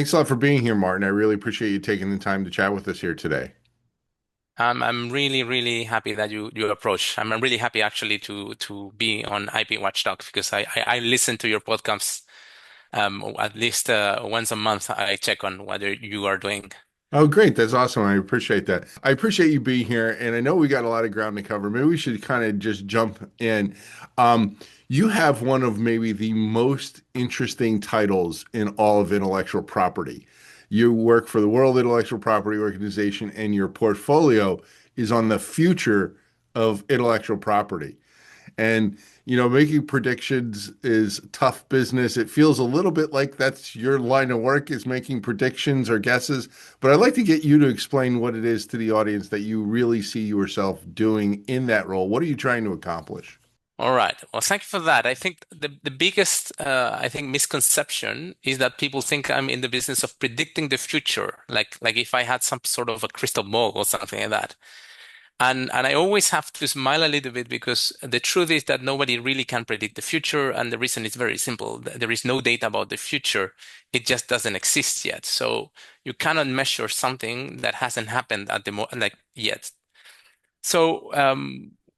Thanks a lot for being here, Martin. I really appreciate you taking the time to chat with us here today. I'm really, really happy that you approach. I'm really happy actually to be on IP Watchdog because I listen to your podcasts at least once a month. I check on whether you are doing. Oh, great. That's awesome. I appreciate that. I appreciate you being here. And I know we got a lot of ground to cover. Maybe we should kind of just jump in. Um, you have one of maybe the most interesting titles in all of intellectual property. You work for the World Intellectual Property Organization, and your portfolio is on the future of intellectual property. And, making predictions is tough business. It feels a little bit like that's your line of work is making predictions or guesses. But I'd like to get you to explain what it is to the audience that you really see yourself doing in that role. What are you trying to accomplish? All right. Well, thank you for that. I think the biggest misconception is that people think I'm in the business of predicting the future, like if I had some sort of a crystal ball or something like that. And I always have to smile a little bit because the truth is that nobody really can predict the future. And the reason is very simple. There is no data about the future. It just doesn't exist yet. So you cannot measure something that hasn't happened at the like yet. So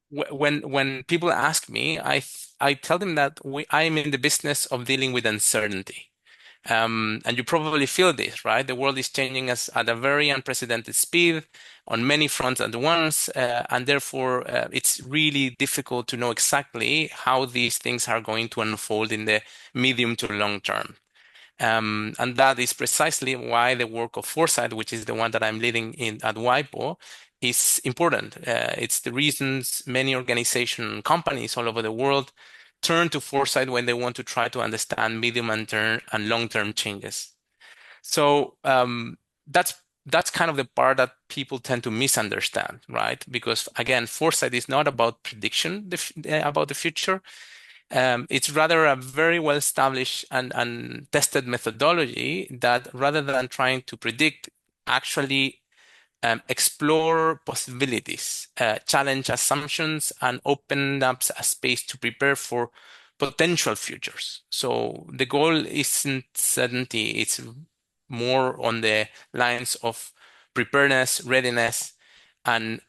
when people ask me, I tell them that I'm in the business of dealing with uncertainty. And you probably feel this, right? The world is changing us at a very unprecedented speed on many fronts at once, and therefore it's really difficult to know exactly how these things are going to unfold in the medium to long term. And that is precisely why the work of foresight, which is the one that I'm leading in at WIPO, is important. It's the reasons many organizations and companies all over the world turn to foresight when they want to try to understand medium and term and long-term changes. So that's kind of the part that people tend to misunderstand, right? Because again, foresight is not about prediction about the future. It's rather a very well established and tested methodology that rather than trying to predict, actually explore possibilities, challenge assumptions, and open up a space to prepare for potential futures. So the goal isn't certainty, it's more on the lines of preparedness, readiness, and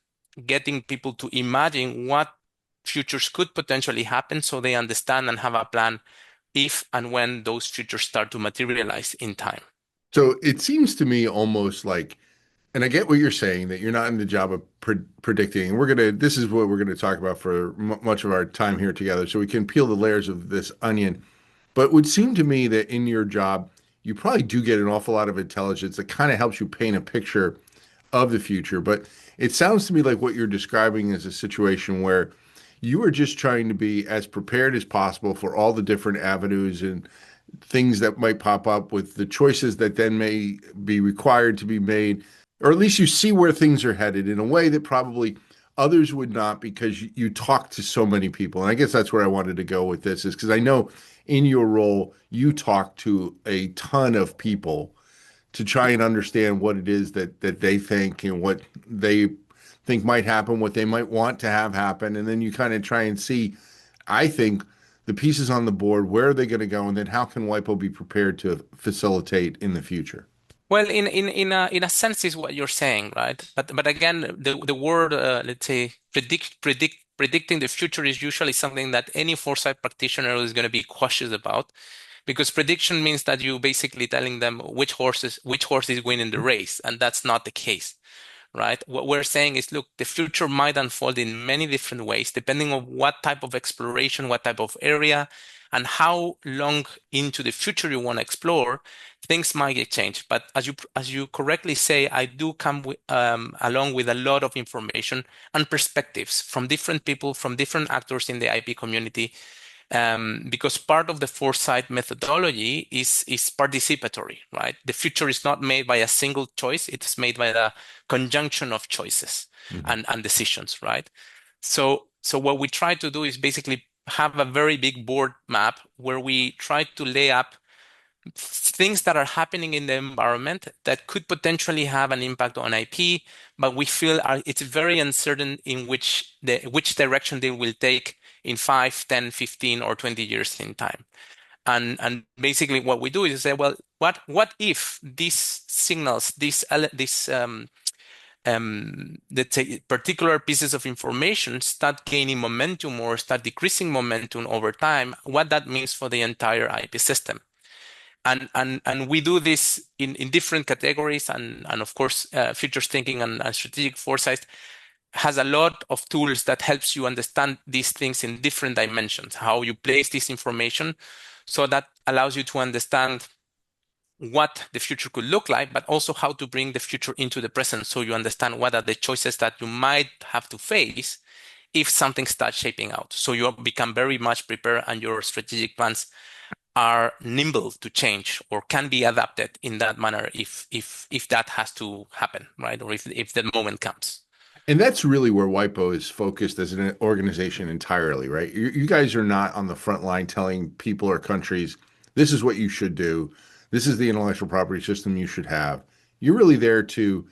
getting people to imagine what futures could potentially happen so they understand and have a plan if and when those futures start to materialize in time. So it seems to me almost like, and I get what you're saying, that you're not in the job of predicting. And this is what we're going to talk about for much of our time here together, so we can peel the layers of this onion. But it would seem to me that in your job, you probably do get an awful lot of intelligence that kind of helps you paint a picture of the future. But it sounds to me like what you're describing is a situation where you are just trying to be as prepared as possible for all the different avenues and things that might pop up with the choices that then may be required to be made, or at least you see where things are headed in a way that probably others would not because you talk to so many people. And I guess that's where I wanted to go with this is because I know in your role, you talk to a ton of people to try and understand what it is that they think and what they think might happen, what they might want to have happen, and then you kind of try and see, I think, the pieces on the board, where are they going to go, and then how can WIPO be prepared to facilitate in the future? Well, in a sense, is what you're saying, right? But again, the word let's say predicting the future is usually something that any foresight practitioner is going to be cautious about, because prediction means that you basically telling them which horse is winning the race, and that's not the case, right? What we're saying is, look, the future might unfold in many different ways, depending on what type of exploration, what type of area, and how long into the future you want to explore. Things might get changed. But as you correctly say, I do come along with a lot of information and perspectives from different people, from different actors in the IP community, because part of the foresight methodology is participatory, right? The future is not made by a single choice; it's made by the conjunction of choices Mhm. and decisions, right? So what we try to do is basically have a very big board map where we try to lay up things that are happening in the environment that could potentially have an impact on IP, but we feel it's very uncertain in which direction they will take in 5, 10, 15, or 20 years in time. And basically what we do is say, well, what if these signals, let's say particular pieces of information start gaining momentum or start decreasing momentum over time, what that means for the entire IP system. And we do this in different categories, and of course, futures thinking and strategic foresight has a lot of tools that helps you understand these things in different dimensions, how you place this information. So that allows you to understand what the future could look like, but also how to bring the future into the present so you understand what are the choices that you might have to face if something starts shaping out. So you become very much prepared and your strategic plans are nimble to change or can be adapted in that manner if that has to happen, right? Or if the moment comes. And that's really where WIPO is focused as an organization entirely, right? You guys are not on the front line telling people or countries, this is what you should do. This is the intellectual property system you should have. You're really there to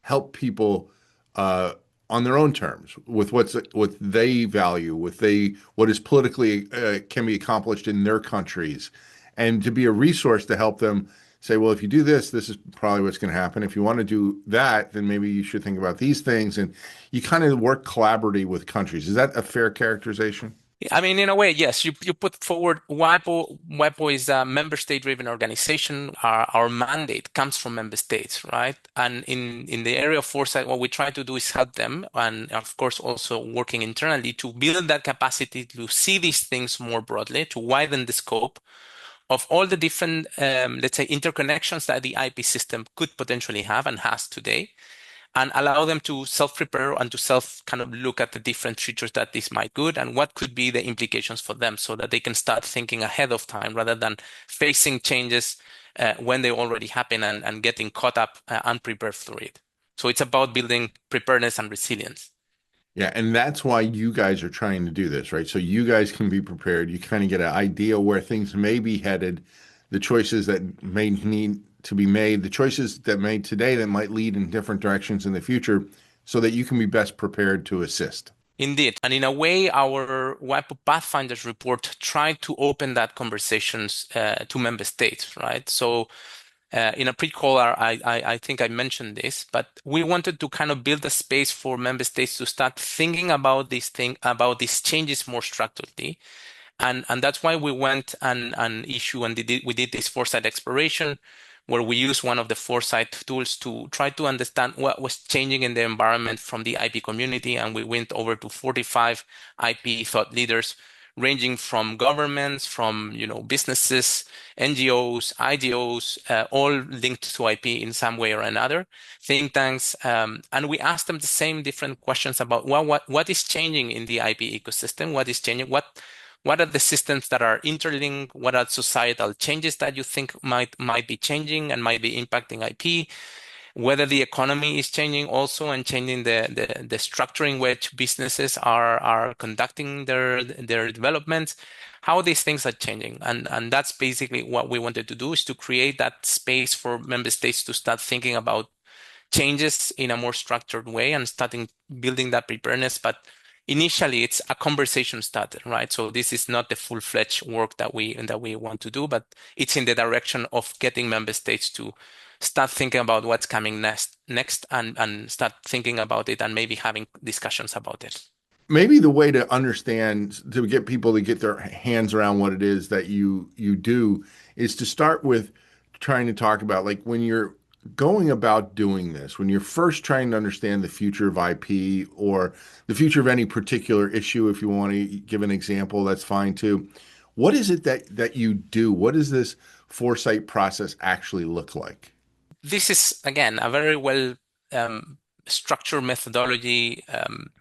help people uh, on their own terms with what they value, what is politically can be accomplished in their countries, and to be a resource to help them say, well, if you do this, this is probably what's going to happen. If you want to do that, then maybe you should think about these things. And you kind of work collaboratively with countries. Is that a fair characterization? I mean, in a way, yes, you put forward WIPO. WIPO is a member state-driven organization. Our mandate comes from member states, right? And in the area of foresight, what we try to do is help them, and of course, also working internally to build that capacity to see these things more broadly, to widen the scope of all the different, let's say, interconnections that the IP system could potentially have and has today, and allow them to self-prepare and to self kind of look at the different features that this might good and what could be the implications for them so that they can start thinking ahead of time rather than facing changes when they already happen and getting caught up unprepared through it. So it's about building preparedness and resilience. Yeah, and that's why you guys are trying to do this, right? So you guys can be prepared. You kind of get an idea where things may be headed, the choices that may need to be made, the choices that made today that might lead in different directions in the future, so that you can be best prepared to assist. Indeed. And in a way, our WIPO Pathfinders report tried to open that conversations to member states, right? So in a pre-caller, I think I mentioned this, but we wanted to kind of build a space for member states to start thinking about about these changes more structurally. And that's why we went and issue and we did this foresight exploration, where we used one of the foresight tools to try to understand what was changing in the environment from the IP community. And we went over to 45 IP thought leaders, ranging from governments, from businesses, NGOs, IDOs, all linked to IP in some way or another, think tanks, and we asked them the same different questions about what is changing in the IP ecosystem, what is changing, what are the systems that are interlinked? What are societal changes that you think might be changing and might be impacting IP? Whether the economy is changing also and changing the structure in which businesses are conducting their developments, how these things are changing. And that's basically what we wanted to do, is to create that space for member states to start thinking about changes in a more structured way and starting building that preparedness. But initially, it's a conversation starter, right? So this is not the full-fledged work that we want to do, but it's in the direction of getting member states to start thinking about what's coming next and start thinking about it and maybe having discussions about it. Maybe the way to understand, to get people to get their hands around what it is that you do, is to start with trying to talk about, like, when you're going about doing this, when you're first trying to understand the future of IP or the future of any particular issue. If you want to give an example, that's fine too. What is it that you do? What does this foresight process actually look like? This is, again, a very well um, structured methodology,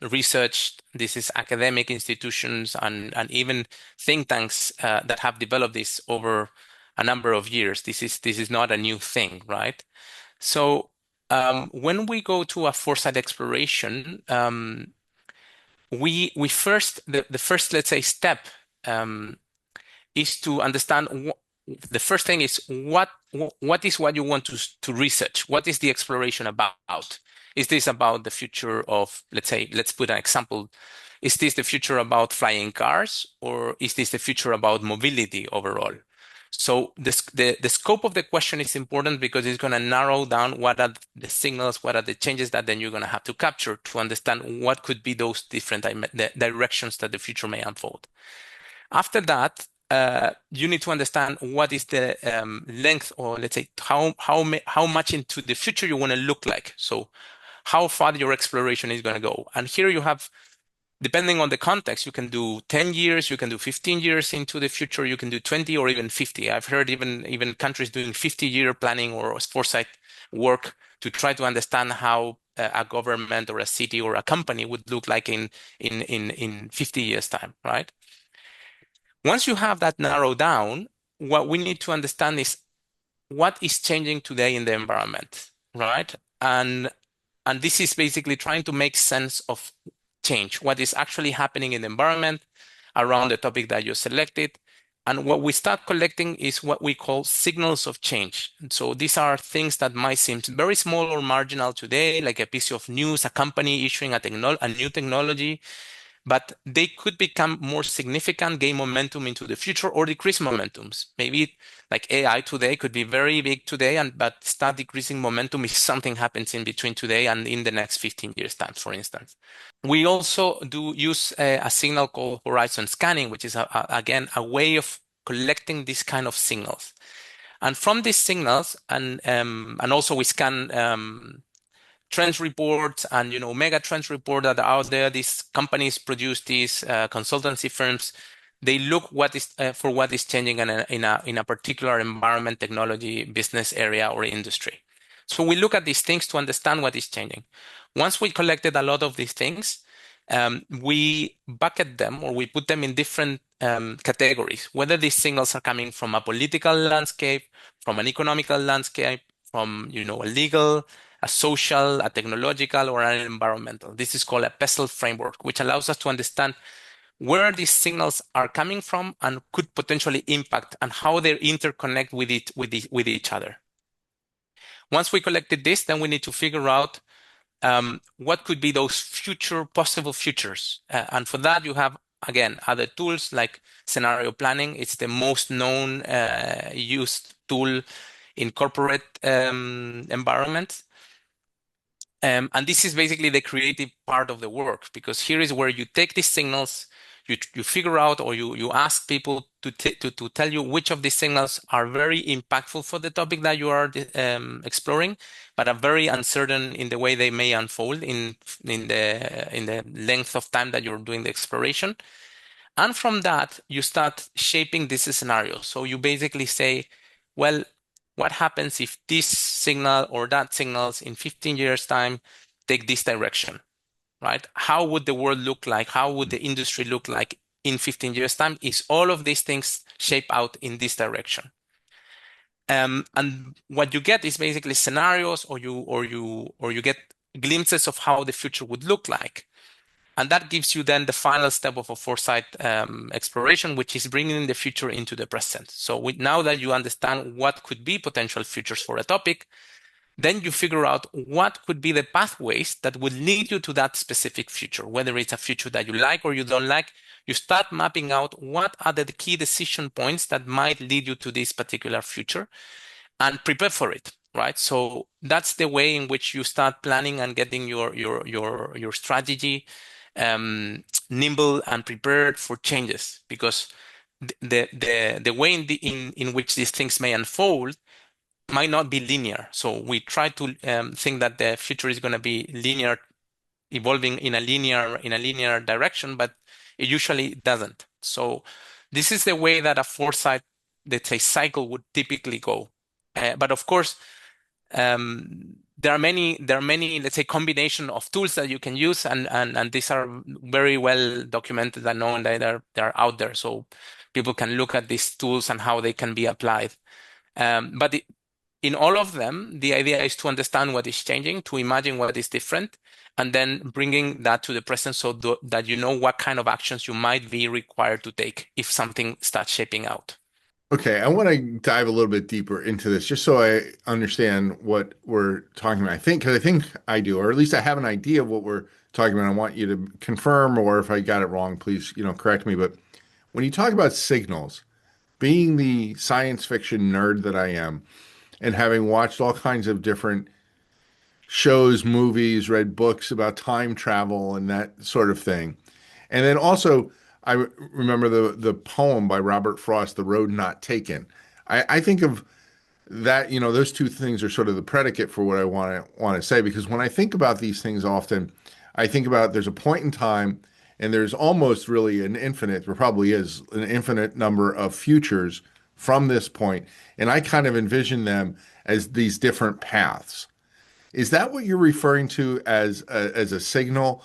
research. This is academic institutions and even think tanks that have developed this over a number of years. This is not a new thing, right? So when we go to a foresight exploration, we first the first, let's say, step um, is to understand the first thing is what is what you want to research. What is the exploration about? Is this about the future of, let's say, let's put an example. Is this the future about flying cars, or is this the future about mobility overall? So the scope of the question is important because it's going to narrow down what are the signals, what are the changes that then you're going to have to capture to understand what could be those different directions that the future may unfold. After that, you need to understand what is the length, or let's say how much into the future you want to look like. So how far your exploration is going to go. And here you have, depending on the context, you can do 10 years, you can do 15 years into the future, you can do 20 or even 50. I've heard even countries doing 50-year planning or foresight work to try to understand how a government or a city or a company would look like in 50 years time, right? Once you have that narrowed down, what we need to understand is what is changing today in the environment, right? And this is basically trying to make sense of change, what is actually happening in the environment around the topic that you selected. And what we start collecting is what we call signals of change. And so these are things that might seem very small or marginal today, like a piece of news, a company issuing a new technology, but they could become more significant, gain momentum into the future, or decrease momentums. Maybe like AI today could be very big today, but start decreasing momentum if something happens in between today and in the next 15 years time, for instance. We also do use a signal called horizon scanning, which is again a way of collecting these kind of signals. And from these signals, and also we scan trends reports and mega trends report that are out there. These companies produce these consultancy firms. They look for what is changing in a particular environment, technology, business area, or industry. So we look at these things to understand what is changing. Once we collected a lot of these things, we bucket them, or we put them in different categories, whether these signals are coming from a political landscape, from an economical landscape, from a legal, a social, a technological, or an environmental. This is called a PESTLE framework, which allows us to understand where these signals are coming from and could potentially impact, and how they interconnect with each other. Once we collected this, then we need to figure out what could be those possible futures. And for that, you have, again, other tools like scenario planning. It's the most known used tool in corporate environments. And this is basically the creative part of the work, because here is where you take these signals, you figure out, or you ask people to tell you which of these signals are very impactful for the topic that you are exploring, but are very uncertain in the way they may unfold in the length of time that you're doing the exploration. And from that, you start shaping this scenario. So you basically say, well, what happens if this signal or that signals in 15 years time take this direction, right? How would the world look like? How would the industry look like in 15 years time? Is all of these things shape out in this direction? And what you get is basically scenarios, or you get glimpses of how the future would look like. And that gives you then the final step of a foresight exploration, which is bringing the future into the present. So now that you understand what could be potential futures for a topic, then you figure out what could be the pathways that would lead you to that specific future, whether it's a future that you like or you don't like. You start mapping out what are the key decision points that might lead you to this particular future, and prepare for it, right? So that's the way in which you start planning and getting your strategy nimble and prepared for changes, because the way in which these things may unfold might not be linear. So we try to think that the future is going to be linear, evolving in a linear direction, but it usually doesn't. So this is the way that a foresight, let's say, cycle would typically go. But of course, there are many, let's say, combination of tools that you can use, and these are very well documented and known that they're out there. So people can look at these tools and how they can be applied. But in all of them, the idea is to understand what is changing, to imagine what is different, and then bringing that to the present, so that you know what kind of actions you might be required to take if something starts shaping out. Okay, I want to dive a little bit deeper into this just so I understand what we're talking about. Because I think I do, or at least I have an idea of what we're talking about. I want you to confirm, or if I got it wrong, please, correct me. But when you talk about signals, being the science fiction nerd that I am, and having watched all kinds of different shows, movies, read books about time travel and that sort of thing. And then also, remember the poem by Robert Frost, "The Road Not Taken." I think of that, those two things are sort of the predicate for what I want to say, because when I think about these things often, I think about there's a point in time and there's almost really an infinite, there probably is an infinite number of futures from this point, and I kind of envision them as these different paths. Is that what you're referring to as a signal,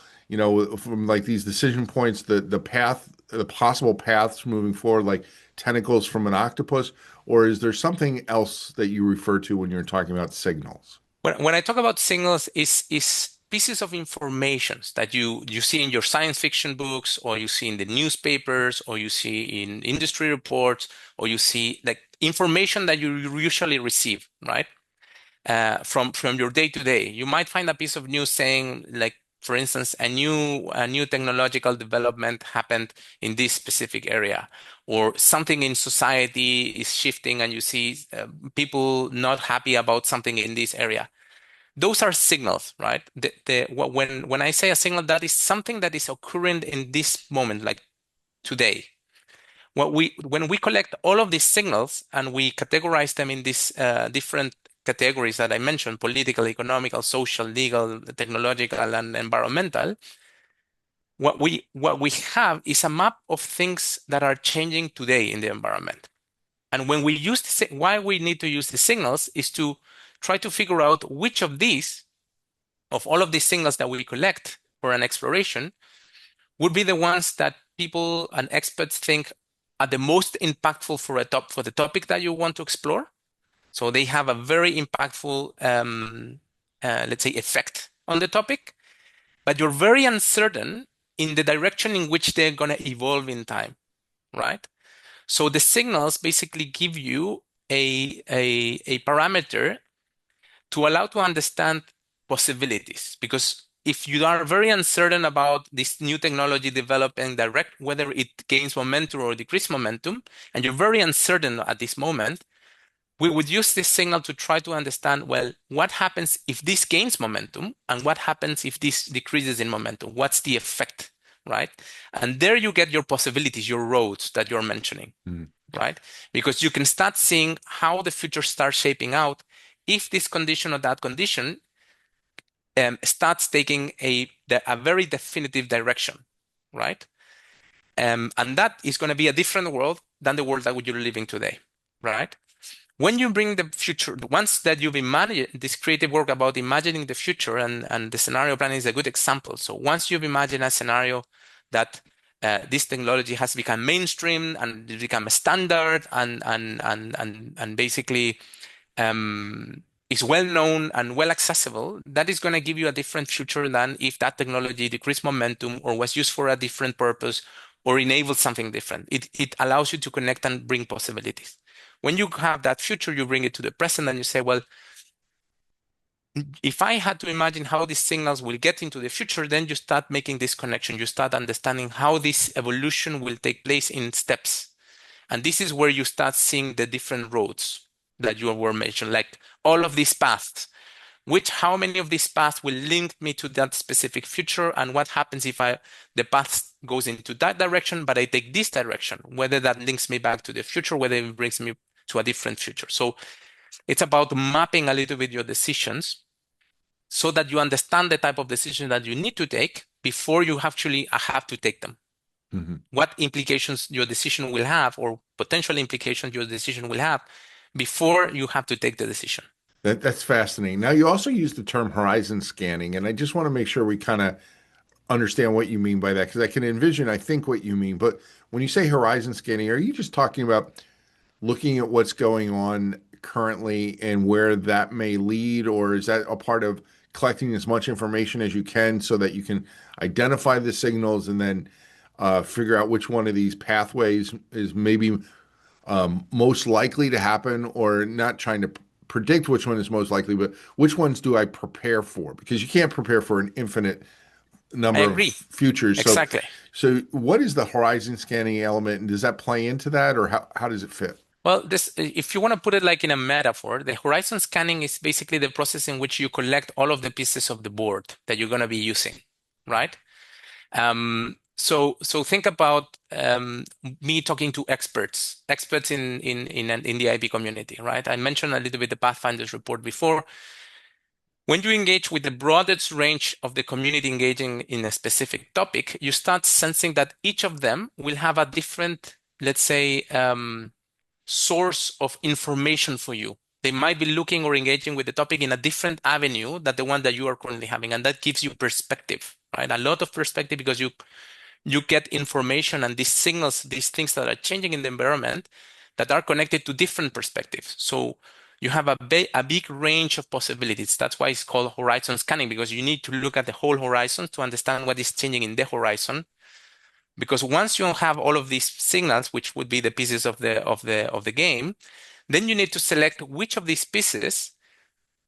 from like these decision points, the path, the possible paths moving forward, like tentacles from an octopus, or is there something else that you refer to when you're talking about signals? When I talk about signals, is pieces of information that you see in your science fiction books, or you see in the newspapers, or you see in industry reports, or you see like information that you usually receive, right? From your day to day. You might find a piece of news saying, like, for instance, a new technological development happened in this specific area, or something in society is shifting, and you see people not happy about something in this area. Those are signals, right? When I say a signal, that is something that is occurring in this moment, like today. When we collect all of these signals and we categorize them in these different categories that I mentioned: political, economical, social, legal, technological, and environmental, what we have is a map of things that are changing today in the environment. And when we use why we need to use the signals is to try to figure out which of all of these signals that we collect for an exploration would be the ones that people and experts think are the most impactful for the topic that you want to explore. So they have a very impactful, let's say, effect on the topic, but you're very uncertain in the direction in which they're going to evolve in time, right? So the signals basically give you a parameter to allow to understand possibilities. Because if you are very uncertain about this new technology developing direct, whether it gains momentum or decrease momentum, and you're very uncertain at this moment, we would use this signal to try to understand, well, what happens if this gains momentum, and what happens if this decreases in momentum? What's the effect, right? And there you get your possibilities, your roads that you're mentioning, Mhm. right? Because you can start seeing how the future starts shaping out if this condition or that condition starts taking a very definitive direction, right? And that is going to be a different world than the world that you're living today, right? When you bring the future, once that you've imagined this creative work about imagining the future, and the scenario planning is a good example. So once you've imagined a scenario that this technology has become mainstream and it's become a standard, and basically is well known and well accessible, that is going to give you a different future than if that technology decreased momentum or was used for a different purpose or enabled something different. It allows you to connect and bring possibilities. When you have that future, you bring it to the present and you say, well, if I had to imagine how these signals will get into the future, then you start making this connection. You start understanding how this evolution will take place in steps. And this is where you start seeing the different roads that you were mentioned, like all of these paths. How many of these paths will link me to that specific future, and what happens if the path goes into that direction, but I take this direction, whether that links me back to the future, whether it brings me to a different future. So it's about mapping a little bit your decisions so that you understand the type of decision that you need to take before you actually have to take them. Mhm. What implications your decision will have, or potential implications your decision will have, before you have to take the decision. That's fascinating. Now, you also use the term horizon scanning, and I just want to make sure we kind of understand what you mean by that, because I can envision, I think, what you mean. But when you say horizon scanning, are you just talking about looking at what's going on currently and where that may lead, or is that a part of collecting as much information as you can so that you can identify the signals and then figure out which one of these pathways is maybe most likely to happen, or not trying to predict which one is most likely, but which ones do I prepare for? Because you can't prepare for an infinite I number of agree. futures. So Exactly. So what is the horizon scanning element, and does that play into that, or how does it fit? Well, this, if you want to put it like in a metaphor, the horizon scanning is basically the process in which you collect all of the pieces of the board that you're going to be using, right? So think about me talking to experts in the IP community, right? I mentioned a little bit the Pathfinders report before. When you engage with the broadest range of the community engaging in a specific topic, you start sensing that each of them will have a different, let's say, source of information for you. They might be looking or engaging with the topic in a different avenue than the one that you are currently having, and that gives you perspective, right? A lot of perspective because you get information and these signals, these things that are changing in the environment that are connected to different perspectives. So you have a big range of possibilities. That's why it's called horizon scanning, because you need to look at the whole horizon to understand what is changing in the horizon. Because once you have all of these signals, which would be the pieces of the game, then you need to select which of these pieces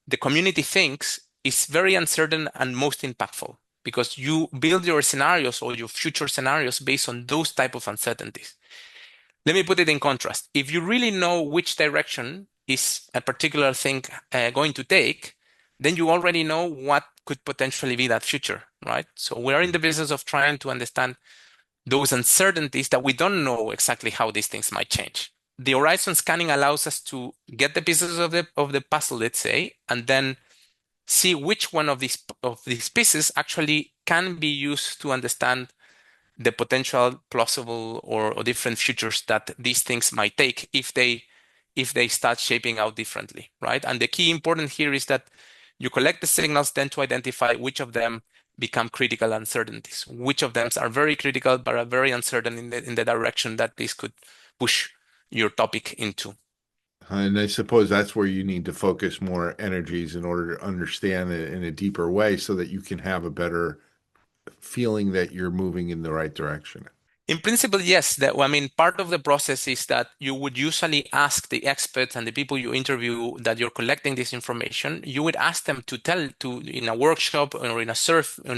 the community thinks is very uncertain and most impactful, because you build your scenarios or your future scenarios based on those type of uncertainties. Let me put it in contrast. If you really know which direction is a particular thing going to take, then you already know what could potentially be that future, right? So we're in the business of trying to understand those uncertainties that we don't know exactly how these things might change. The horizon scanning allows us to get the pieces of the puzzle, let's say, and then see which one of these pieces actually can be used to understand the potential plausible or different futures that these things might take if they start shaping out differently, right? And the key important here is that you collect the signals then to identify which of them become critical uncertainties, which of them are very critical but are very uncertain in the direction that this could push your topic into. And I suppose that's where you need to focus more energies in order to understand it in a deeper way so that you can have a better feeling that you're moving in the right direction. In principle, yes. I mean, part of the process is that you would usually ask the experts and the people you interview that you're collecting this information. You would ask them to tell to in a workshop or in a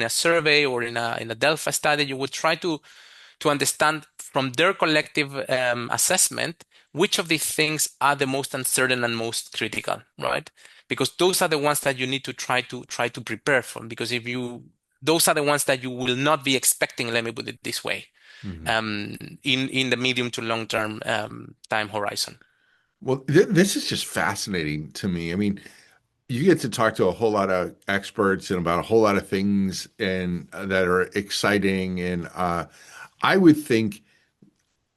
survey or in a Delphi study. You would try to understand from their collective assessment which of these things are the most uncertain and most critical, right? Because those are the ones that you need to try to prepare from. Because if you those are the ones that you will not be expecting. Let me put it this way Mhm. in the medium to long term time horizon. Well, this is just fascinating to me. I mean, you get to talk to a whole lot of experts and about a whole lot of things and that are exciting. And I would think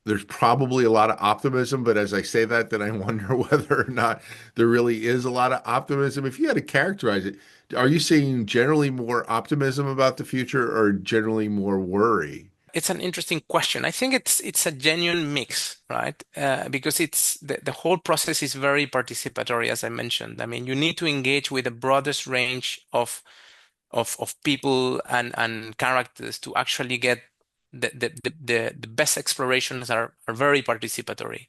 there's probably a lot of optimism, but as I say that, then I wonder whether or not there really is a lot of optimism. If you had to characterize it, are you seeing generally more optimism about the future or generally more worry? It's an interesting question. I think it's a genuine mix, right? Because it's the whole process is very participatory, as I mentioned. I mean, you need to engage with the broadest range of people and characters to actually get the best explorations are very participatory.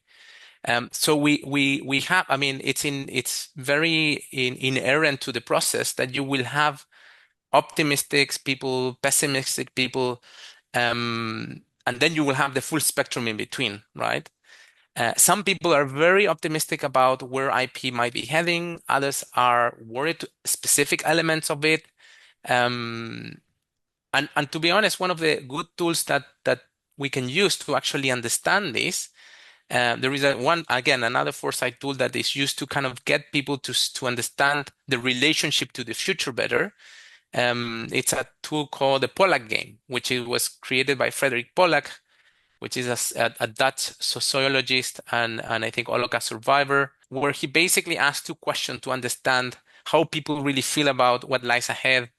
So we have, I mean, it's very inherent to the process that you will have optimistic people, pessimistic people, and then you will have the full spectrum in between, right? Some people are very optimistic about where IP might be heading. Others are worried to specific elements of it. Um, and to be honest, one of the good tools that we can use to actually understand this, there is another foresight tool that is used to kind of get people to understand the relationship to the future better. It's a tool called the Pollack game, which it was created by Frederick Pollack, which is a Dutch sociologist and I think Holocaust survivor, where he basically asked two questions to understand how people really feel about what lies ahead.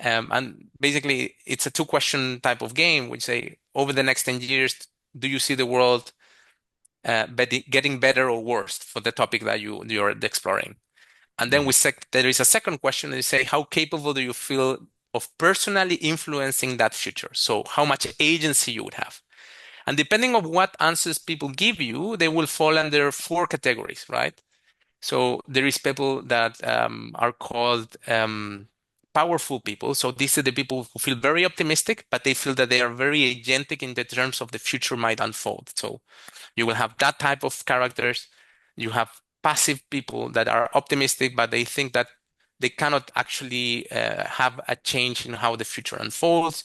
And basically, it's a two-question type of game, which say, over the next 10 years, do you see the world getting better or worse for the topic that you're exploring? And then there is a second question that you say, how capable do you feel of personally influencing that future? So how much agency you would have. And depending on what answers people give you, they will fall under four categories, right? So there is people that are called powerful people. So these are the people who feel very optimistic, but they feel that they are very agentic in the terms of the future might unfold. So you will have that type of characters. You have passive people that are optimistic, but they think that they cannot actually have a change in how the future unfolds.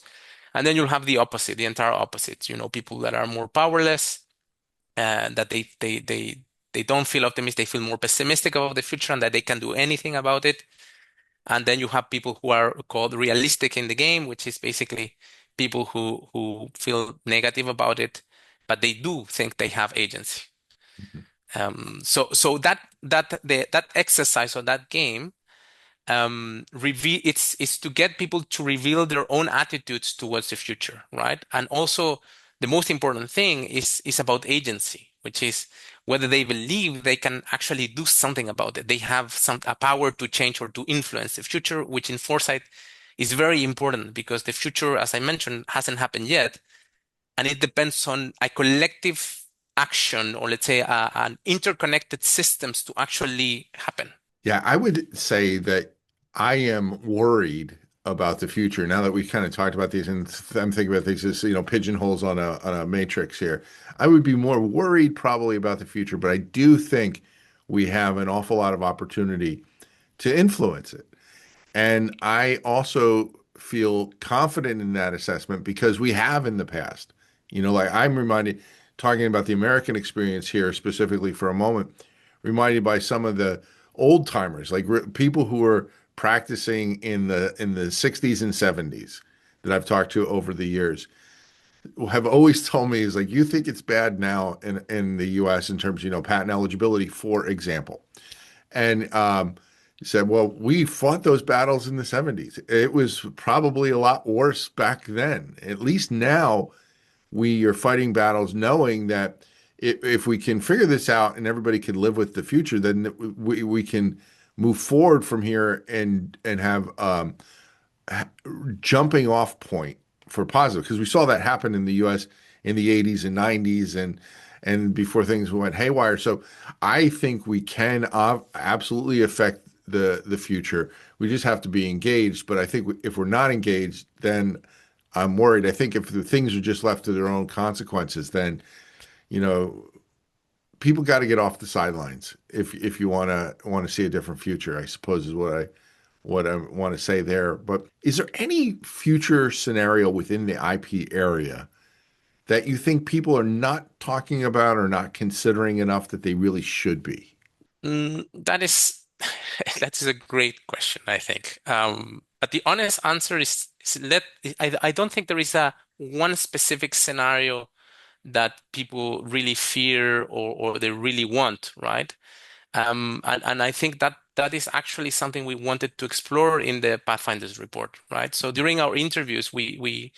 And then you'll have the opposite, the entire opposite. People that are more powerless, that they don't feel optimistic, they feel more pessimistic about the future, and that they can do anything about it. And then you have people who are called realistic in the game, which is basically people who feel negative about it, but they do think they have agency. So that exercise or that game reveal it's to get people to reveal their own attitudes towards the future, right? And also the most important thing is about agency, which is whether they believe they can actually do something about it. They have a power to change or to influence the future, which in foresight is very important because the future, as I mentioned, hasn't happened yet, and it depends on a collective action, or let's say an interconnected systems to actually happen. Yeah, I would say that I am worried about the future now that we've kind of talked about these, and I'm thinking about these as, pigeonholes on a matrix here. I would be more worried probably about the future, but I do think we have an awful lot of opportunity to influence it. And I also feel confident in that assessment because we have in the past. Like I'm reminded, talking about the American experience here specifically for a moment, reminded by some of the old timers, like people who were practicing in the 60s and 70s that I've talked to over the years have always told me is like, you think it's bad now in the US in terms of, patent eligibility, for example. And he said, well, we fought those battles in the 70s. It was probably a lot worse back then. At least now we are fighting battles knowing that if we can figure this out and everybody can live with the future, then we can move forward from here and have jumping off point for positive. Because we saw that happen in the US in the 80s and 90s and before things went haywire. So I think we can absolutely affect the future. We just have to be engaged. But I think if we're not engaged, then I'm worried. I think if the things are just left to their own consequences, then, you know, people got to get off the sidelines if you want to see a different future, I suppose is what I want to say there. But is there any future scenario within the IP area that you think people are not talking about or not considering enough that they really should be? That is that is a great question, I think. But the honest answer is I don't think there is a one specific scenario that people really fear or they really want, right? And I think that is actually something we wanted to explore in the Pathfinders report, right? So during our interviews, the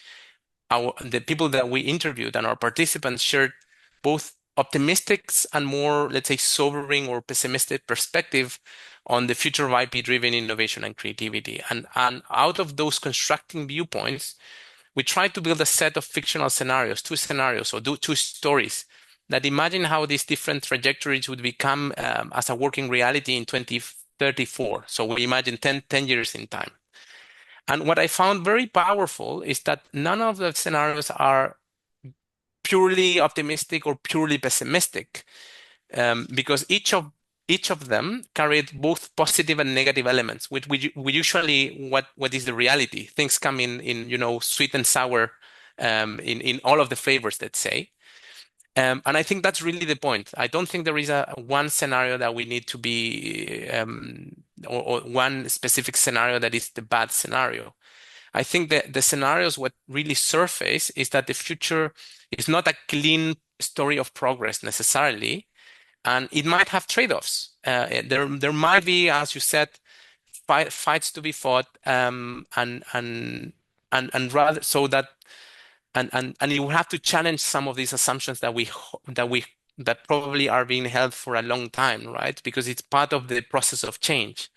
people that we interviewed and our participants shared both optimistic and more, let's say, sobering or pessimistic perspective on the future of IP-driven innovation and creativity. And out of those constructing viewpoints, we tried to build a set of fictional scenarios, two scenarios or two stories that imagine how these different trajectories would become as a working reality in 2034. So we imagine 10 years in time. And what I found very powerful is that none of the scenarios are purely optimistic or purely pessimistic, because each of them carried both positive and negative elements. Which we usually what is the reality? Things come in sweet and sour, in all of the flavors, let's say. And I think that's really the point. I don't think there is a one scenario that we need to be, or one specific scenario that is the bad scenario. I think that the scenarios, what really surface is that the future is not a clean story of progress necessarily, and it might have trade-offs. There might be, as you said, fights to be fought, and rather so that and you will have to challenge some of these assumptions that probably are being held for a long time, right? Because it's part of the process of change.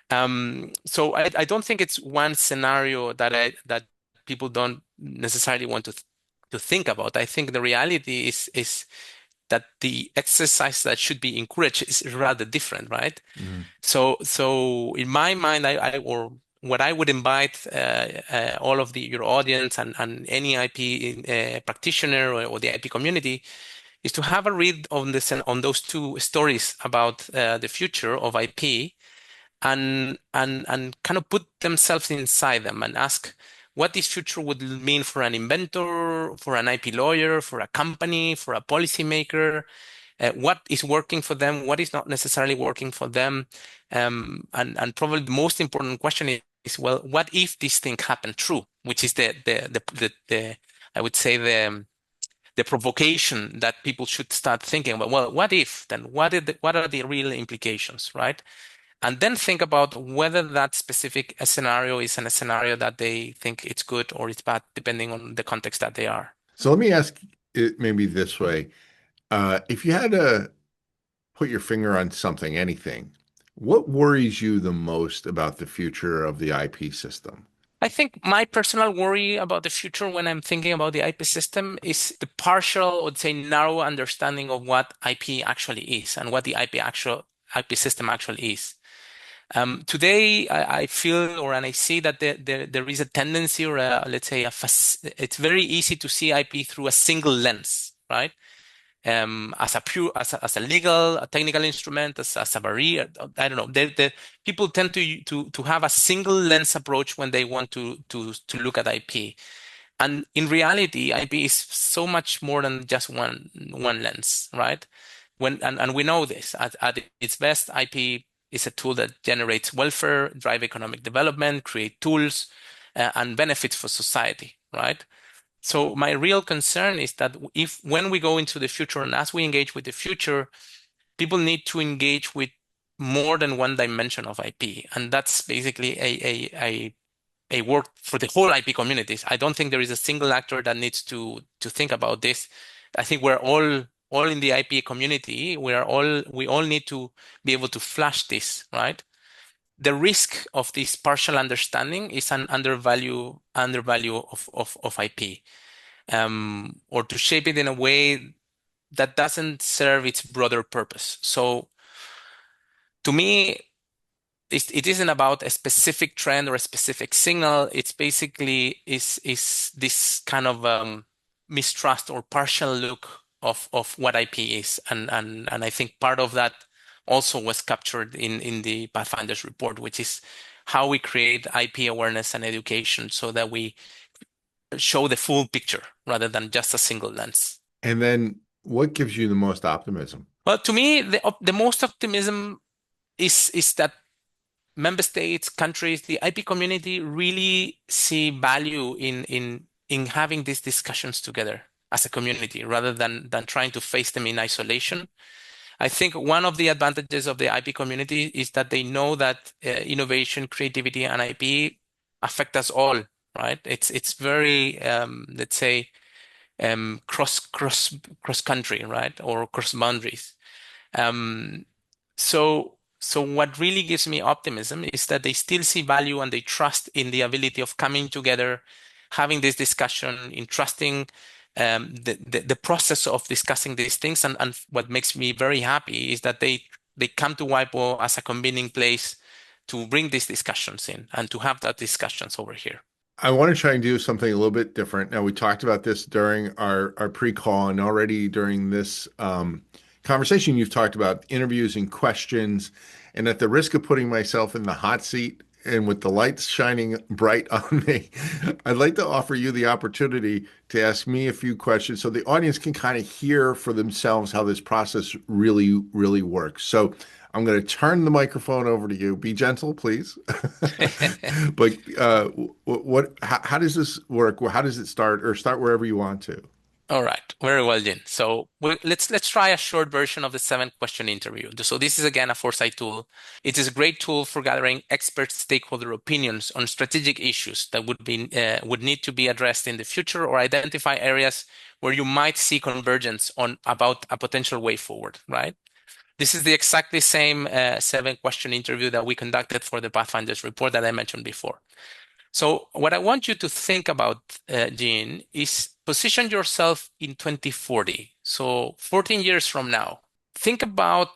So I don't think it's one scenario that people don't necessarily want to think about. I think the reality is that the exercise that should be encouraged is rather different, right? Mhm. So in my mind, or what I would invite all of your audience and any IP practitioner or the IP community is to have a read on this on those two stories about the future of IP and kind of put themselves inside them and ask what this future would mean for an inventor, for an IP lawyer, for a company, for a policymaker, what is working for them, what is not necessarily working for them. And probably the most important question is, well, what if this thing happened true? Which is the I would say the provocation that people should start thinking about. Well, what if then? What are the real implications, right? And then think about whether that specific scenario is a scenario that they think it's good or it's bad, depending on the context that they are. So let me ask it maybe this way. If you had to put your finger on something, anything, what worries you the most about the future of the IP system? I think my personal worry about the future when I'm thinking about the IP system is the partial, I would say, narrow understanding of what IP actually is and what the IP system actually is. Today, I feel or and I see that there is a tendency or let's say it's very easy to see IP through a single lens, right? As a pure as a legal, a technical instrument, as a barrier. I don't know. People tend to have a single lens approach when they want to look at IP. And in reality, IP is so much more than just one lens, right? And we know this at its best, IP is a tool that generates welfare, drive economic development, create tools, and benefits for society, right? So my real concern is that if when we go into the future and as we engage with the future, people need to engage with more than one dimension of IP, and that's basically a work for the whole IP communities. I don't think there is a single actor that needs to think about this. I think we're all in the IP community. We all need to be able to flash this, right? The risk of this partial understanding is an undervalue of IP, or to shape it in a way that doesn't serve its broader purpose. So to me, it isn't about a specific trend or a specific signal. It's basically is this kind of mistrust or partial look of what IP is, and I think part of that also was captured in the Pathfinders report, which is how we create IP awareness and education so that we show the full picture rather than just a single lens. And then what gives you the most optimism? Well, to me, the most optimism is that member states, countries, the IP community really see value in having these discussions together as a community rather than trying to face them in isolation. I think one of the advantages of the IP community is that they know that innovation, creativity, and IP affect us all, right? It's very let's say cross country, right, or cross boundaries. Um, so what really gives me optimism is that they still see value and they trust in the ability of coming together, having this discussion, in trusting the process of discussing these things. And what makes me very happy is that they come to WIPO as a convening place to bring these discussions in and to have that discussions over here. I want to try and do something a little bit different. Now, we talked about this during our pre-call, and already during this conversation, you've talked about interviews and questions. And at the risk of putting myself in the hot seat and with the lights shining bright on me, I'd like to offer you the opportunity to ask me a few questions so the audience can kind of hear for themselves how this process really works. So I'm going to turn the microphone over to you. Be gentle, please. But how does this work? How does it start, or start wherever you want to? All right, very well, Jin. So let's try a short version of the 7 question interview. So this is again a foresight tool. It is a great tool for gathering expert stakeholder opinions on strategic issues that would need to be addressed in the future or identify areas where you might see convergence on about a potential way forward. Right. This is the exactly same 7 question interview that we conducted for the Pathfinders report that I mentioned before. So what I want you to think about, Jean, is position yourself in 2040. So 14 years from now. Think about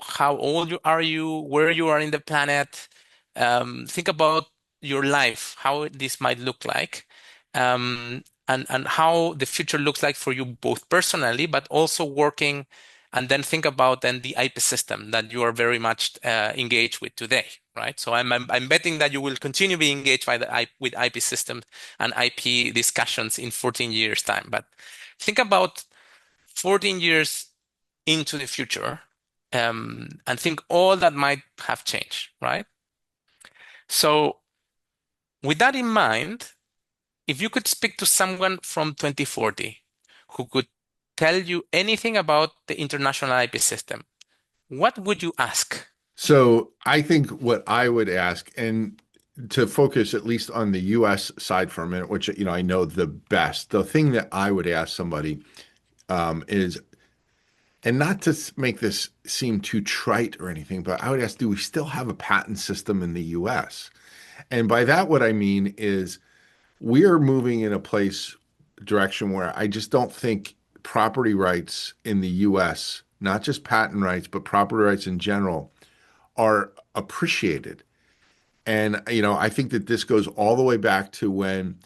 how old are you, where you are in the planet. Think about your life, how this might look like, and how the future looks like for you both personally, but also working, and then think about then the IP system that you are very much engaged with today, right? So I'm betting that you will continue being engaged with IP systems and IP discussions in 14 years time. But think about 14 years into the future, and think all that might have changed, right? So with that in mind, if you could speak to someone from 2040 who could tell you anything about the international IP system, what would you ask? So I think what I would ask, and to focus at least on the US side for a minute, which I know the best, the thing that I would ask somebody is, and not to make this seem too trite or anything, but I would ask, do we still have a patent system in the US? And by that, what I mean is we are moving in a place direction where I just don't think property rights in the US, not just patent rights, but property rights in general, are appreciated. And, I think that this goes all the way back to when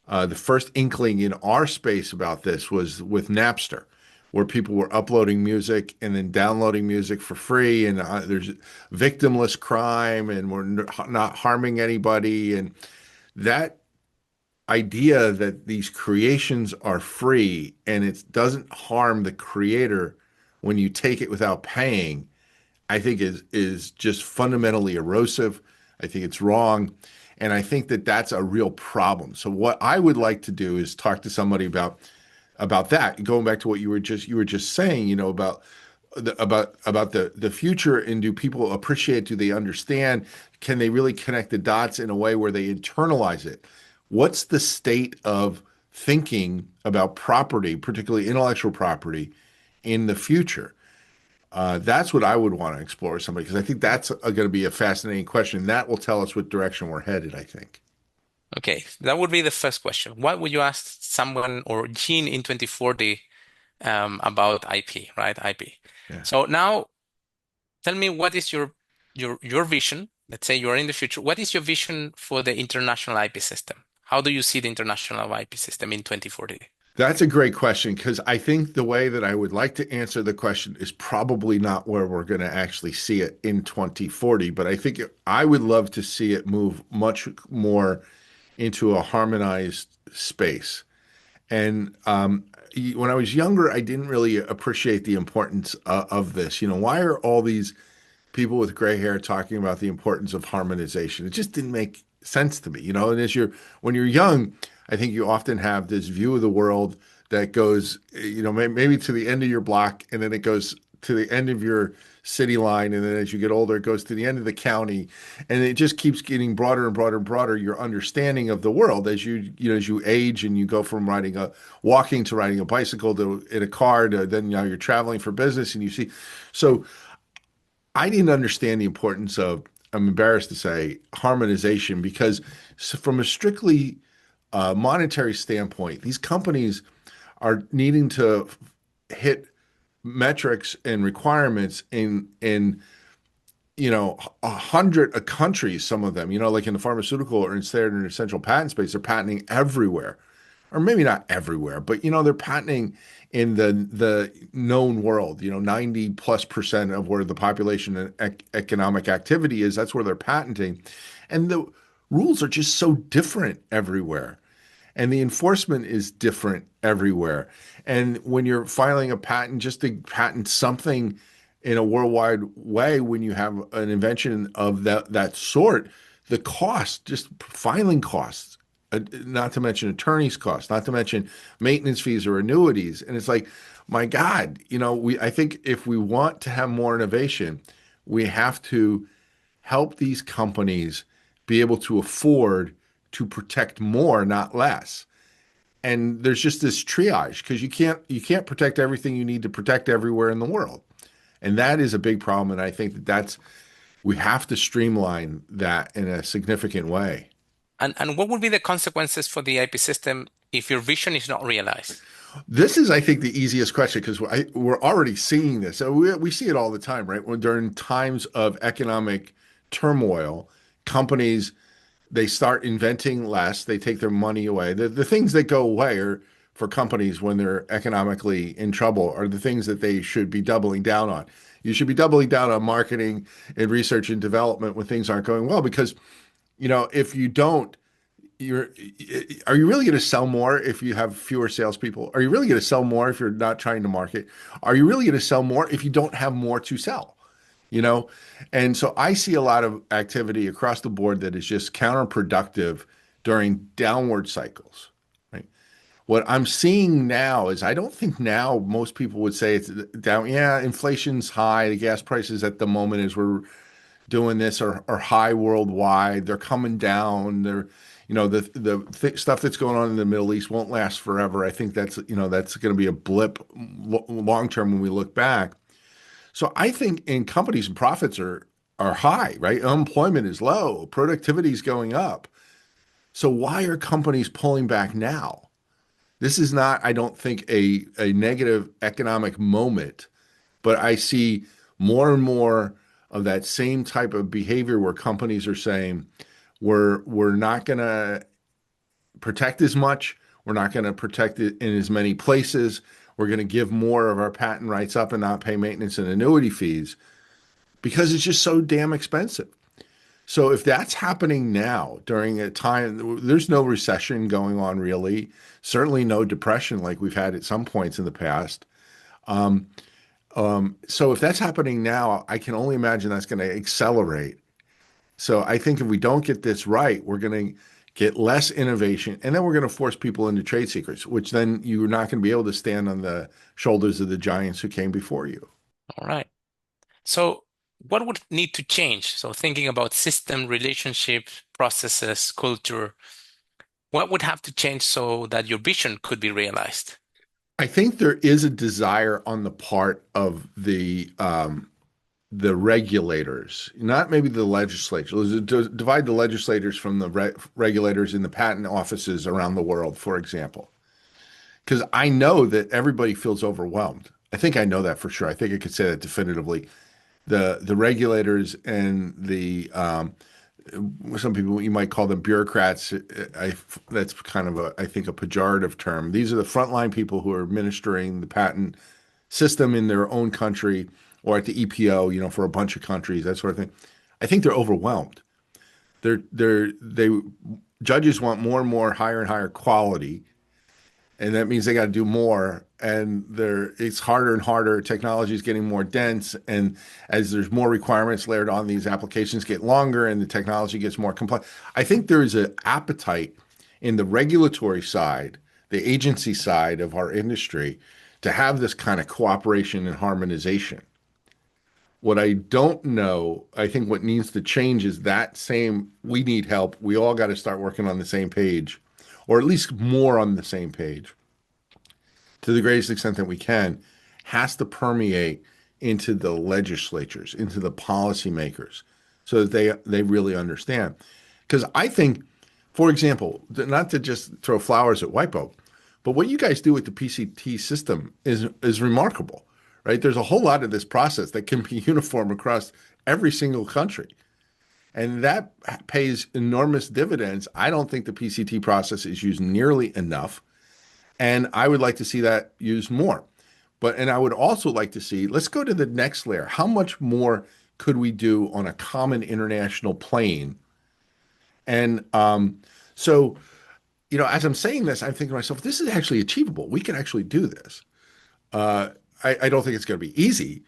the first inkling in our space about this was with Napster, where people were uploading music and then downloading music for free. And there's victimless crime and we're not harming anybody. And that idea that these creations are free and it doesn't harm the creator when you take it without paying, I think is just fundamentally erosive. I think it's wrong. And I think that that's a real problem. So what I would like to do is talk to somebody about that. Going back to what you were just saying, about the future, and do people appreciate, do they understand, can they really connect the dots in a way where they internalize it? What's the state of thinking about property, particularly intellectual property, in the future? That's what I would want to explore with somebody, because I think that's going to be a fascinating question. That will tell us what direction we're headed, I think. Okay, that would be the first question. What would you ask someone or Gene in 2040 about IP, right? IP. Yeah. So now tell me what is your vision? Let's say you're in the future. What is your vision for the international IP system? How do you see the international IP system in 2040? That's a great question, because I think the way that I would like to answer the question is probably not where we're going to actually see it in 2040, but I think I would love to see it move much more into a harmonized space. And when I was younger, I didn't really appreciate the importance of this. Why are all these people with gray hair talking about the importance of harmonization? It just didn't make sense to me. And when you're young, I think you often have this view of the world that goes, maybe to the end of your block, and then it goes to the end of your city line, and then as you get older, it goes to the end of the county, and it just keeps getting broader and broader and broader. Your understanding of the world as you age and you go from walking to riding a bicycle to in a car to then you're traveling for business, and you see. So I didn't understand the importance of, I'm embarrassed to say, harmonization, because from a strictly monetary standpoint, these companies are needing to hit metrics and requirements in 100 countries. Some of them, like in the pharmaceutical or instead in the essential patent space, they're patenting everywhere, or maybe not everywhere, but they're patenting in the known world. 90+% of where the population and economic activity is, that's where they're patenting, and the rules are just so different everywhere. And the enforcement is different everywhere. And when you're filing a patent just to patent something in a worldwide way, when you have an invention of that sort, the cost, just filing costs, not to mention attorney's costs, not to mention maintenance fees or annuities. And it's like, my God, I think if we want to have more innovation, we have to help these companies be able to afford to protect more, not less. And there's just this triage, because you can't protect everything you need to protect everywhere in the world. And that is a big problem. And I think that we have to streamline that in a significant way. And what would be the consequences for the IP system if your vision is not realized? This is, I think, the easiest question, because we're already seeing this. So we see it all the time, right? When during times of economic turmoil, companies they start inventing less, they take their money away. The things that go away are for companies when they're economically in trouble are the things that they should be doubling down on. You should be doubling down on marketing and research and development when things aren't going well, because if you don't, you're are you really going to sell more if you have fewer salespeople? Are you really going to sell more if you're not trying to market? Are you really going to sell more if you don't have more to sell? you know? And so I see a lot of activity across the board that is just counterproductive during downward cycles, right? What I'm seeing now is I don't think now most people would say it's down. Yeah, inflation's high. The gas prices at the moment as we're doing this are high worldwide. They're coming down. The stuff that's going on in the Middle East won't last forever. I think that's going to be a blip long term when we look back. So I think in companies profits are high, right? Unemployment is low, productivity is going up. So why are companies pulling back now? This is not, I don't think, a negative economic moment, but I see more and more of that same type of behavior where companies are saying, we're not going to protect as much, we're not going to protect it in as many places, we're going to give more of our patent rights up and not pay maintenance and annuity fees because it's just so damn expensive. So if that's happening now during a time, there's no recession going on really, certainly no depression like we've had at some points in the past. Um, so if that's happening now, I can only imagine that's going to accelerate. So I think if we don't get this right, we're going to get less innovation, and then we're going to force people into trade secrets, which then you're not going to be able to stand on the shoulders of the giants who came before you. All right. So what would need to change? So thinking about system, relationship, processes, culture, what would have to change so that your vision could be realized? I think there is a desire on the part of the regulators, not maybe the legislatures. Divide the legislators from the regulators in the patent offices around the world, for example. Because I know that everybody feels overwhelmed. I think I know that for sure. I think I could say that definitively. The regulators and the some people you might call them bureaucrats. That's kind of I think a pejorative term. These are the frontline people who are administering the patent system in their own country or at the EPO, for a bunch of countries, that sort of thing. I think they're overwhelmed. They judges want more and more higher and higher quality, and that means they got to do more. And it's harder and harder. Technology is getting more dense, and as there's more requirements layered on, these applications get longer, and the technology gets more complex. I think there is an appetite in the regulatory side, the agency side of our industry, to have this kind of cooperation and harmonization. What I don't know, I think what needs to change is that same, we need help. We all got to start working on the same page, or at least more on the same page to the greatest extent that we can, has to permeate into the legislatures, into the policymakers, so that they really understand. Because I think, for example, not to just throw flowers at WIPO, but what you guys do with the PCT system is remarkable, right? There's a whole lot of this process that can be uniform across every single country. And that pays enormous dividends. I don't think the PCT process is used nearly enough. And I would like to see that used more. And I would also like to see, let's go to the next layer. How much more could we do on a common international plane? And so, as I'm saying this, I'm thinking to myself, this is actually achievable. We can actually do this. Uh, I don't think it's going to be easy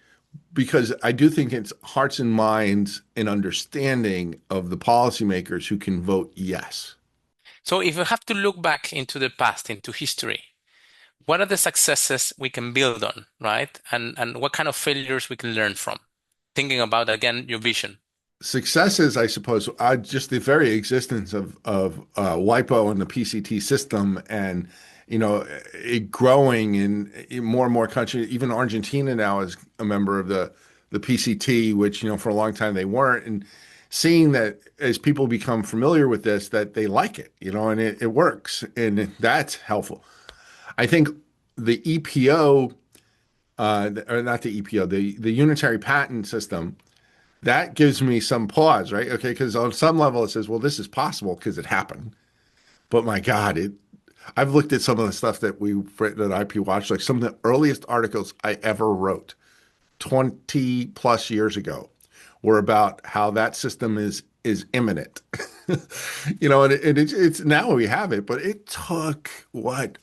because I do think it's hearts and minds and understanding of the policymakers who can vote yes. So if we have to look back into the past, into history, what are the successes we can build on, right? And what kind of failures we can learn from? Thinking about, again, your vision. Successes, I suppose, just the very existence of WIPO and the PCT system, and it growing in more and more countries. Even Argentina now is a member of the PCT, which for a long time they weren't. And seeing that as people become familiar with this, that they like it, and it works, and that's helpful. I think the EPO, or not the EPO, the unitary patent system that gives me some pause, right? Okay, because on some level it says, well, this is possible because it happened. But my God, I've looked at some of the stuff that we've written at IP Watch, like some of the earliest articles I ever wrote 20 plus years ago were about how that system is imminent. It's now we have it, but it took what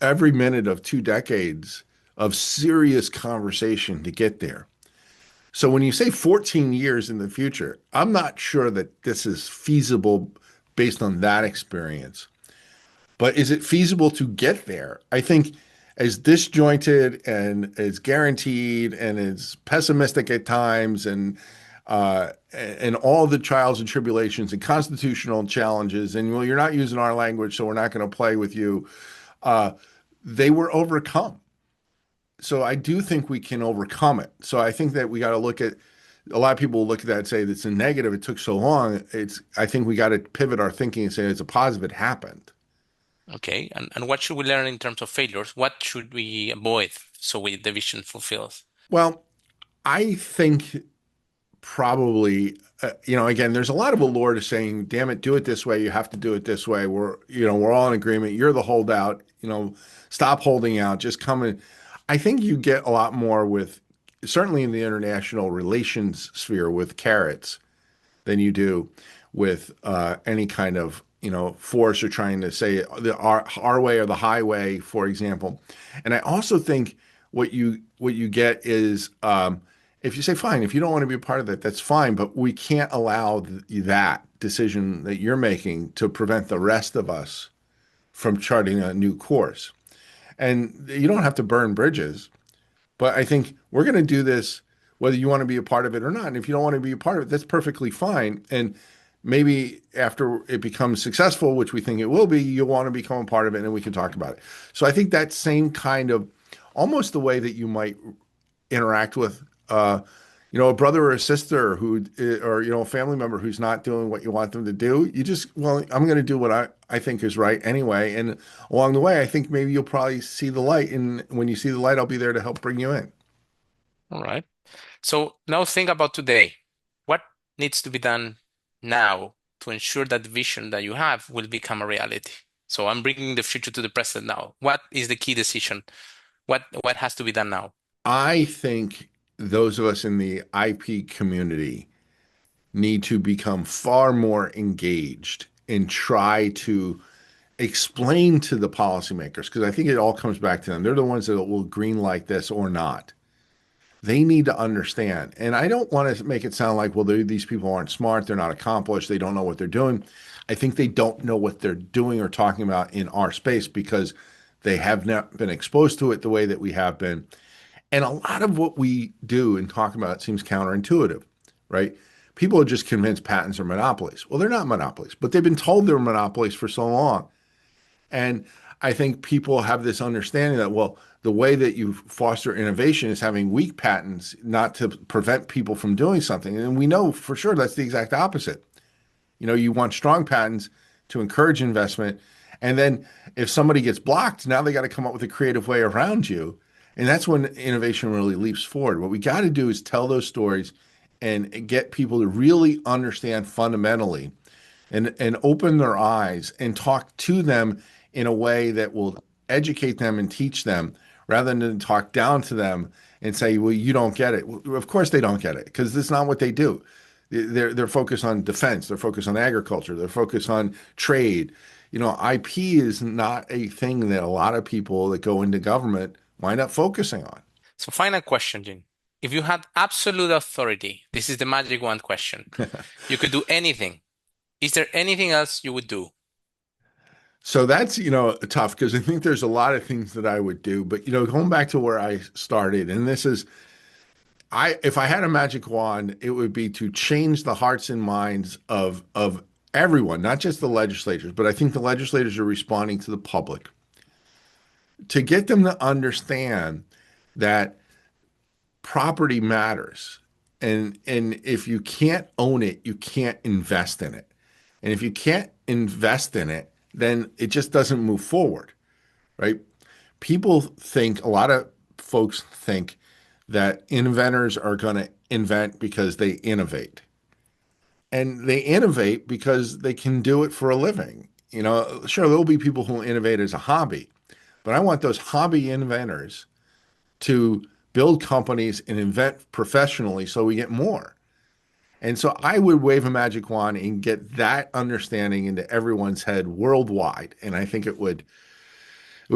every minute of 2 decades of serious conversation to get there. So when you say 14 years in the future, I'm not sure that this is feasible based on that experience. But is it feasible to get there? I think as disjointed and as guaranteed and as pessimistic at times and all the trials and tribulations and constitutional challenges and well, you're not using our language, so we're not going to play with you. Uh, they were overcome. So I do think we can overcome it. So I think that we got to look at a lot of people look at that and say that's a negative. It took so long. I think we got to pivot our thinking and say it's a positive. It happened. Okay. And what should we learn in terms of failures? What should we avoid so the vision fulfills? Well, I think probably, again, there's a lot of allure to saying, damn it, do it this way. You have to do it this way. We're all in agreement. You're the holdout, stop holding out, just come in. I think you get a lot more with, certainly in the international relations sphere with carrots than you do with any kind of force or trying to say our way or the highway, for example. And I also think what you get is if you say fine, if you don't want to be a part of that, that's fine, but we can't allow that decision that you're making to prevent the rest of us from charting a new course. And you don't have to burn bridges. But I think we're going to do this whether you want to be a part of it or not. And if you don't want to be a part of it, that's perfectly fine. And maybe after it becomes successful, which we think it will be, you'll want to become a part of it and we can talk about it. So I think that same kind of almost the way that you might interact with a brother or a sister who or a family member who's not doing what you want them to do, you just, well, I'm going to do what I think is right anyway. And along the way, I think maybe you'll probably see the light. And when you see the light, I'll be there to help bring you in. All right. So now think about today. What needs to be done now to ensure that the vision that you have will become a reality? So I'm bringing the future to the present now. What is the key decision? What has to be done now? I think those of us in the IP community need to become far more engaged and try to explain to the policymakers, because I think it all comes back to them. They're the ones that will green light this or not. They need to understand. And I don't want to make it sound like, well, these people aren't smart. They're not accomplished. They don't know what they're doing. I think they don't know what they're doing or talking about in our space because they have not been exposed to it the way that we have been. And a lot of what we do and talk about seems counterintuitive, right? People are just convinced patents are monopolies. Well, they're not monopolies, but they've been told they're monopolies for so long. And I think people have this understanding that, well, the way that you foster innovation is having weak patents, not to prevent people from doing something. And we know for sure that's the exact opposite. You want strong patents to encourage investment. And then if somebody gets blocked, now they got to come up with a creative way around you. And that's when innovation really leaps forward. What we got to do is tell those stories and get people to really understand fundamentally and open their eyes and talk to them in a way that will educate them and teach them rather than talk down to them and say, well, you don't get it. Well, of course they don't get it because that's not what they do. They're focused on defense. They're focused on agriculture. They're focused on trade. IP is not a thing that a lot of people that go into government wind up focusing on. So final question, Jim. If you had absolute authority, this is the magic wand question. You could do anything. Is there anything else you would do? So that's, tough because I think there's a lot of things that I would do. But, going back to where I started, and this is, if I had a magic wand, it would be to change the hearts and minds of everyone, not just the legislators, but I think the legislators are responding to the public to get them to understand that property matters. And if you can't own it, you can't invest in it. And if you can't invest in it, then it just doesn't move forward, right? A lot of folks think that inventors are going to invent because they innovate. And they innovate because they can do it for a living. You know, sure, there'll be people who innovate as a hobby, but I want those hobby inventors to build companies and invent professionally so we get more. And so I would wave a magic wand and get that understanding into everyone's head worldwide. And I think it would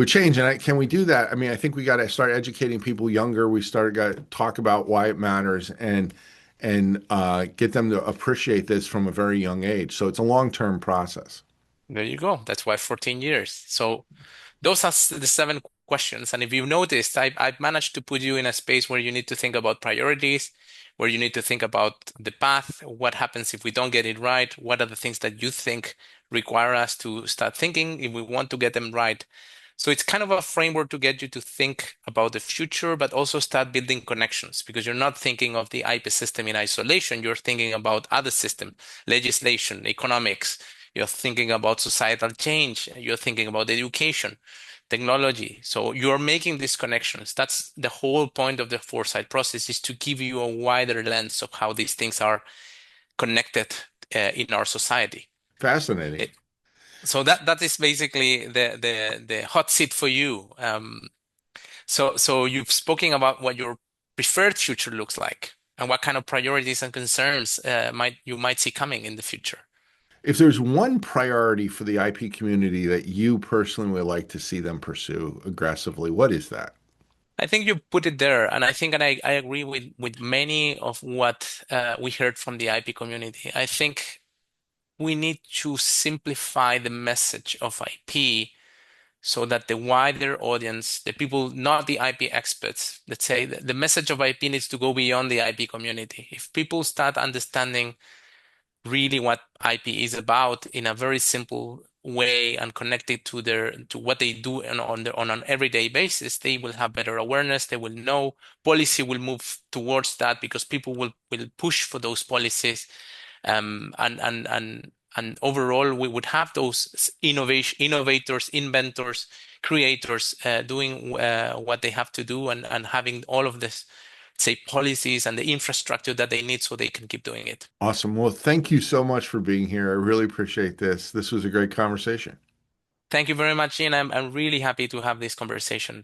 change. And can we do that? I mean, I think we got to start educating people younger. We started got to talk about why it matters and get them to appreciate this from a very young age. So it's a long-term process. There you go. That's why 14 years. So those are the seven questions. And if you noticed, I've managed to put you in a space where you need to think about priorities, where you need to think about the path, what happens if we don't get it right, what are the things that you think require us to start thinking if we want to get them right. So it's kind of a framework to get you to think about the future, but also start building connections because you're not thinking of the IP system in isolation. You're thinking about other systems, legislation, economics. You're thinking about societal change. You're thinking about education, technology. So you're making these connections. That's the whole point of the foresight process is to give you a wider lens of how these things are connected in our society. Fascinating. So that is basically the hot seat for you. So you've spoken about what your preferred future looks like and what kind of priorities and concerns might see coming in the future. If there's one priority for the IP community that you personally would like to see them pursue aggressively, what is that? I think you put it there, and I think and I agree with many of what we heard from the IP community. I think we need to simplify the message of IP so that the wider audience, the people, not the IP experts, let's say the message of IP needs to go beyond the IP community. If people start understanding really what IP is about in a very simple way and connected to what they do on an everyday basis, they will have better awareness. They will know policy will move towards that because people will push for those policies. And overall, we would have those innovators, inventors, creators doing what they have to do and having all of this, say, policies and the infrastructure that they need so they can keep doing it. Awesome. Well, thank you so much for being here. I really appreciate this. This was a great conversation. Thank you very much, Ian. I'm really happy to have this conversation.